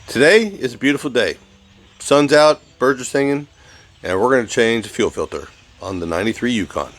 Today is a beautiful day. Sun's out, birds are singing, and we're going to change the fuel filter on the 93 Yukon.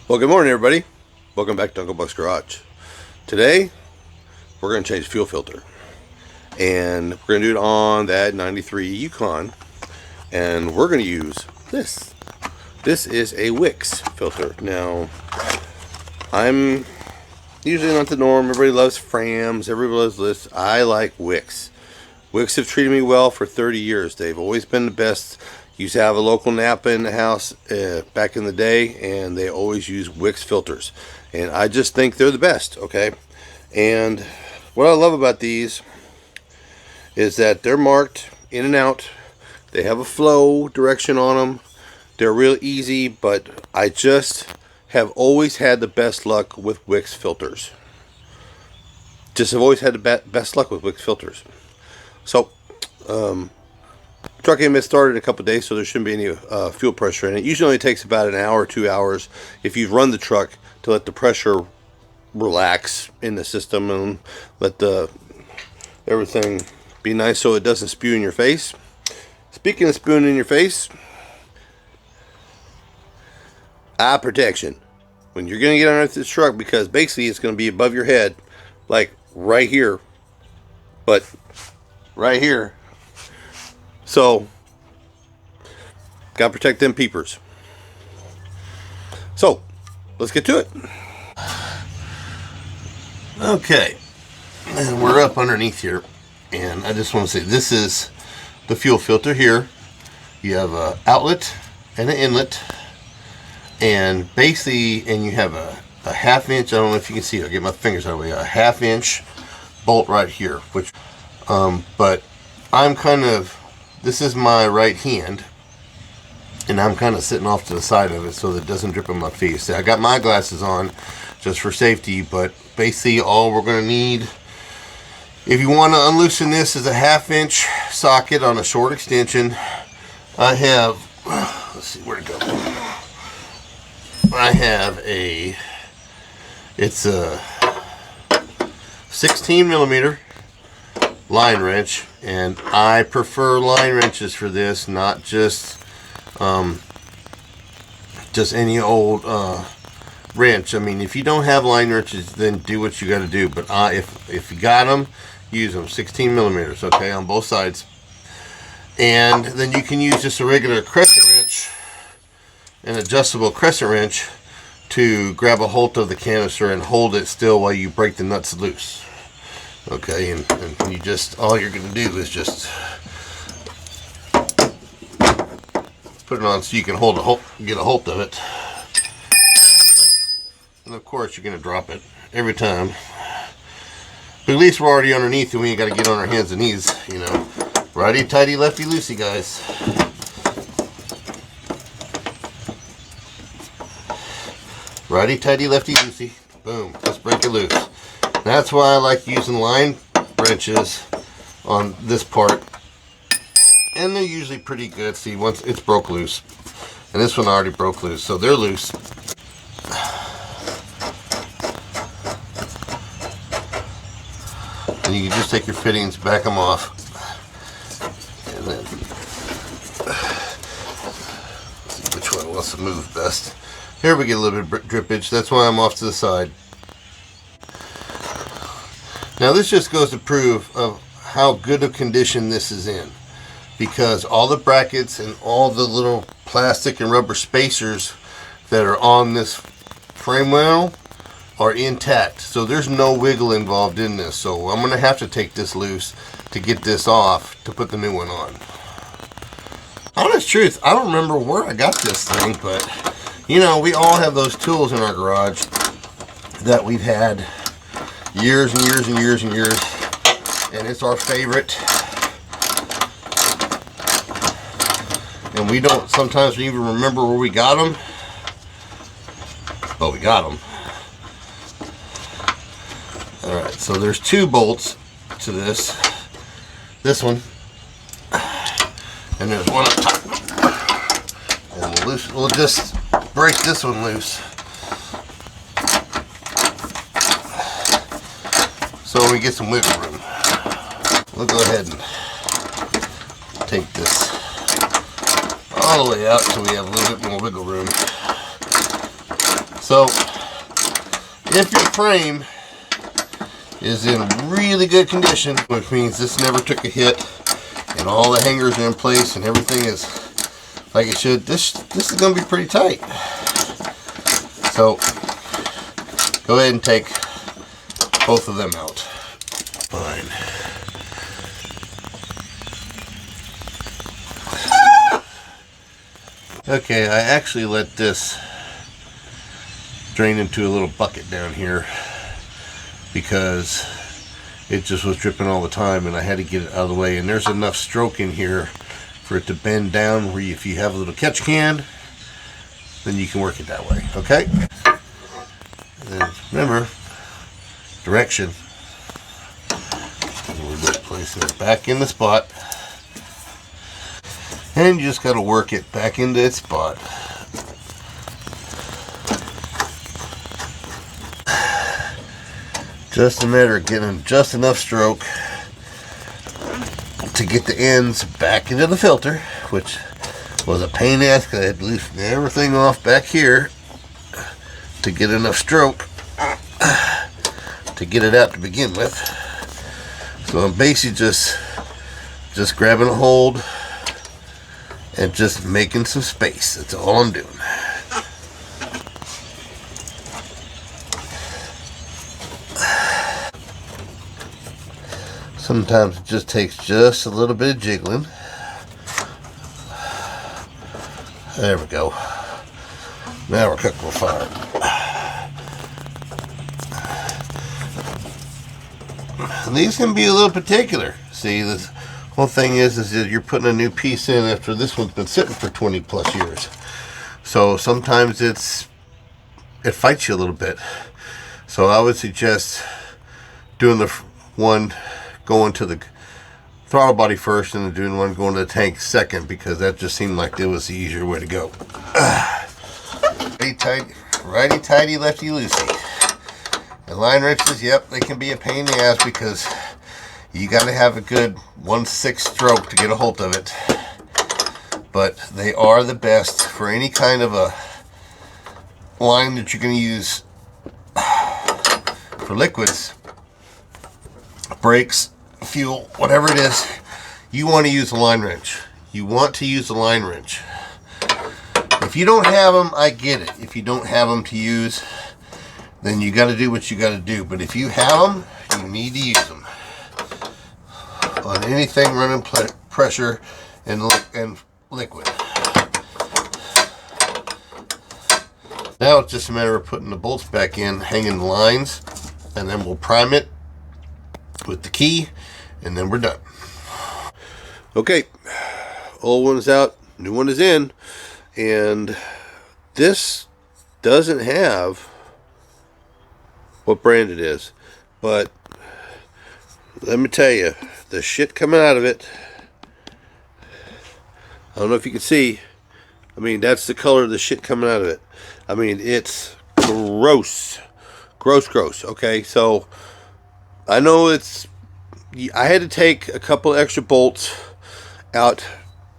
Well, good morning everybody. Welcome back to Uncle Buck's Garage. Today, we're going to change the fuel filter. And we're going to do it on that 93 Yukon. And we're going to use this. This is a Wix filter. Now, I'm usually not the norm. Everybody loves Frams. Everybody loves this. I like Wix. Wix have treated me well for 30 years. They've always been the best. Used to have a local Napa in the house back in the day, and they always use Wix filters. And I just think they're the best, okay? And what I love about these is that they're marked in and out. They have a flow direction on them. They're real easy, but I just have always had the best luck with Wix filters. Just have always had the best luck with Wix filters. So, truck ain't been started in a couple of days, so there shouldn't be any fuel pressure in it. Usually only takes about an hour or 2 hours if you've run the truck to let the pressure relax in the system and let everything be nice so it doesn't spew in your face. Speaking of spewing in your face, eye protection. When you're going to get underneath this truck, because basically it's going to be above your head, like right here, but right here. So, got to protect them peepers. So, let's get to it. Okay, and we're up underneath here, and I just want to say this is the fuel filter here. You have an outlet and an inlet, and basically, and you have a half-inch, I don't know if you can see it, I'll get my fingers out of the way, a half-inch bolt right here, which, but I'm kind of, this is my right hand, and I'm kind of sitting off to the side of it so that it doesn't drip on my face. I got my glasses on just for safety, but basically all we're going to need, if you want to unloosen this, is a half-inch socket on a short extension. I have, let's see, where'd it go? I have it's a 16 millimeter line wrench, and I prefer line wrenches for this, not just any old wrench. I mean, if you don't have line wrenches, then do what you got to do, but if you got them, use them. 16 millimeters, okay, on both sides. And then you can use just a regular crescent wrench, an adjustable crescent wrench, to grab a hold of the canister and hold it still while you break the nuts loose. Okay, and you just, all you're going to do is just put it on so you can get a hold of it. And of course you're going to drop it every time. But at least we're already underneath and we ain't got to get on our hands and knees, you know. Righty tighty, lefty loosey, guys. Righty tighty, lefty loosey. Boom, let's break it loose. That's why I like using line wrenches on this part, and they're usually pretty good. See, once it's broke loose, and this one already broke loose, so they're loose. And you can just take your fittings, back them off, and then see which one wants to move best. Here we get a little bit of drippage. That's why I'm off to the side. Now this just goes to prove of how good a condition this is in, because all the brackets and all the little plastic and rubber spacers that are on this frame rail are intact, so there's no wiggle involved in this. So I'm going to have to take this loose to get this off to put the new one on. Honest truth, I don't remember where I got this thing, but you know, we all have those tools in our garage that we've had years and years and years and years, and it's our favorite, and we don't sometimes even remember where we got them, but we got them. Alright, so there's two bolts to this one, and there's one up top, and we'll just break this one loose. so we get some wiggle room. We'll go ahead and take this all the way out so we have a little bit more wiggle room. So if your frame is in really good condition, which means this never took a hit and all the hangers are in place and everything is like it should, this is going to be pretty tight. So go ahead and take both of them out. Fine. Okay, I actually let this drain into a little bucket down here because it just was dripping all the time and I had to get it out of the way. And there's enough stroke in here for it to bend down where if you have a little catch can, then you can work it that way, okay? And remember, direction. And we're just placing it back in the spot. And you just got to work it back into its spot. Just a matter of getting just enough stroke to get the ends back into the filter, which was a pain in the ass because I had to loosen everything off back here to get enough stroke to get it out to begin with. So I'm basically just grabbing a hold and just making some space. That's all I'm doing. Sometimes it just takes just a little bit of jiggling. There we go. Now we're cooking with fire. And these can be a little particular. See, this whole thing is that you're putting a new piece in after this one's been sitting for 20 plus years. So sometimes it fights you a little bit. So I would suggest doing the one going to the throttle body first and then doing one going to the tank second, because that just seemed like it was the easier way to go. Righty tighty, lefty loosey. The line wrenches, yep, they can be a pain in the ass because you got to have a good 1/6 stroke to get a hold of it. But they are the best for any kind of a line that you're going to use for liquids, brakes, fuel, whatever it is. You want to use a line wrench. You want to use a line wrench. If you don't have them, I get it. If you don't have them to use, then you got to do what you got to do. But if you have them, you need to use them on anything running pressure and liquid. Now it's just a matter of putting the bolts back in, hanging the lines, and then we'll prime it with the key, and then we're done. Okay, old one is out, new one is in, and this doesn't have what brand it is, but let me tell you, the shit coming out of it, I don't know if you can see, I mean, that's the color of the shit coming out of it. I mean, it's gross. Gross. Okay, so I know I had to take a couple extra bolts out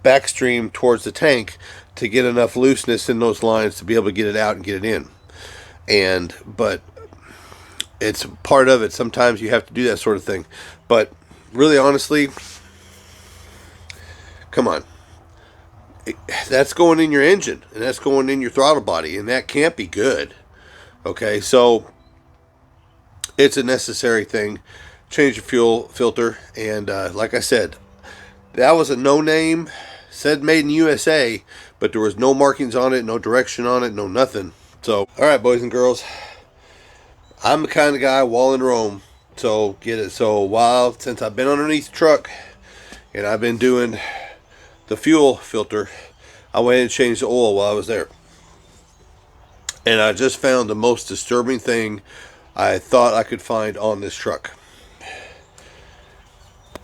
backstream towards the tank to get enough looseness in those lines to be able to get it out and get it in. But it's part of it. Sometimes you have to do that sort of thing. But really, honestly, come on. That's going in your engine, and that's going in your throttle body, and that can't be good. Okay, so it's a necessary thing. Change your fuel filter, and like I said, that was a no-name, said made in USA, but there was no markings on it, no direction on it, no nothing. So, all right, boys and girls, I'm the kind of guy wall and roam. So get it. So since I've been underneath the truck and I've been doing the fuel filter, I went and changed the oil while I was there. And I just found the most disturbing thing I thought I could find on this truck.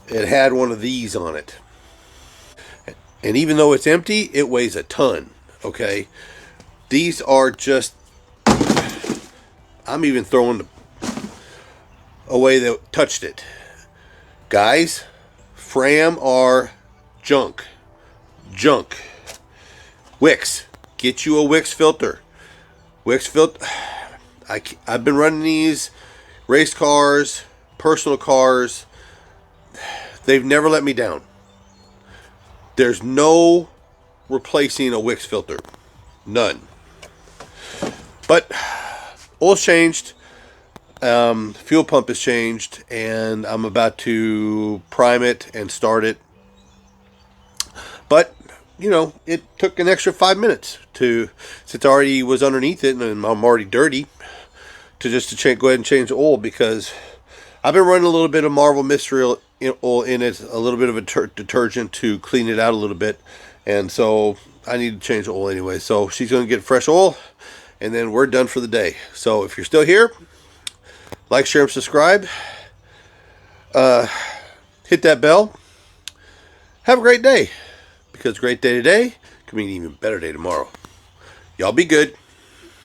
It had one of these on it. And even though it's empty, it weighs a ton. Okay. These are just, I'm even throwing away that touched it. Guys, Fram are junk. Junk. Wicks. Get you a Wicks filter. Wicks filter. I've been running these race cars, personal cars. They've never let me down. There's no replacing a Wicks filter. None. But oil's changed. Fuel pump has changed, and I'm about to prime it and start it. But you know, it took an extra 5 minutes since I already was underneath it and I'm already dirty, to go ahead and change the oil, because I've been running a little bit of Marvel Mystery oil in it, a little bit of a detergent to clean it out a little bit, and so I need to change the oil anyway. So she's going to get fresh oil, and then we're done for the day. So if you're still here, like, share, and subscribe. Hit that bell. Have a great day, because a great day today can mean an even better day tomorrow. Y'all be good.